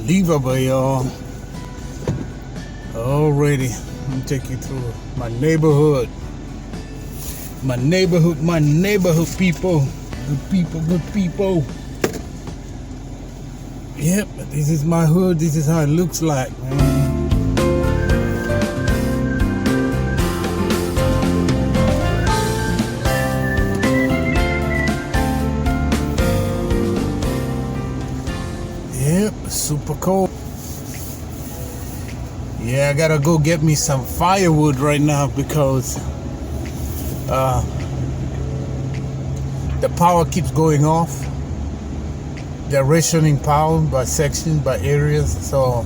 unbelievable, y'all. Already, I'm taking you through my neighborhood. My neighborhood people. Good people. Yep, this is my hood. This is how it looks like, man. Yep, super cold. Yeah, I gotta go get me some firewood right now because the power keeps going off. They're rationing power by sections, by areas, so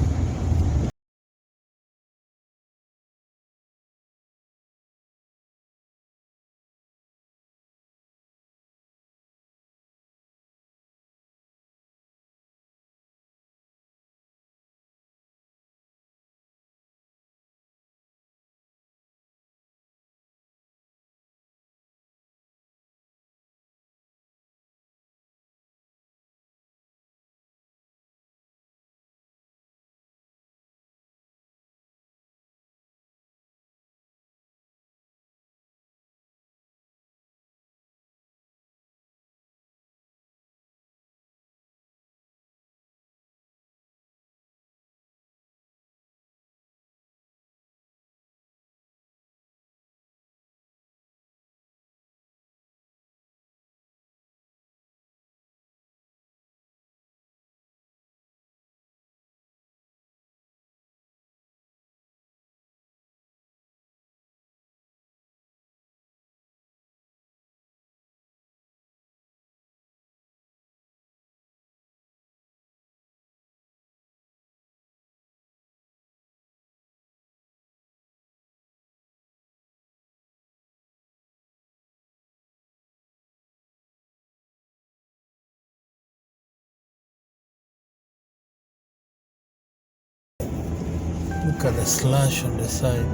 look at the slash on the side.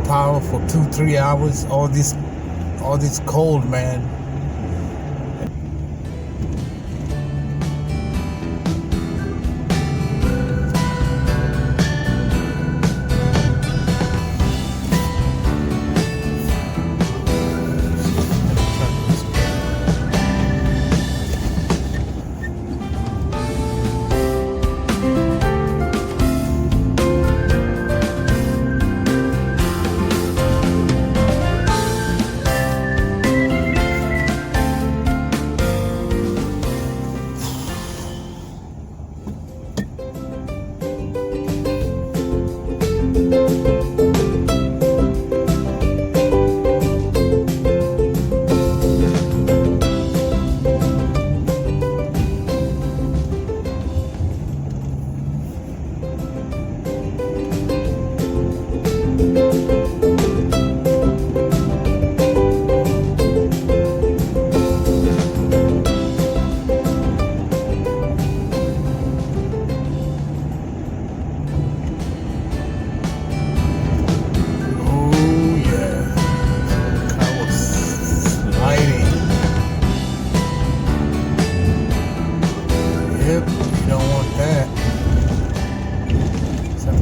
Power for 2-3 hours. All this cold, man.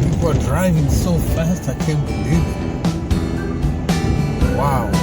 People are driving so fast, I can't believe it. Wow.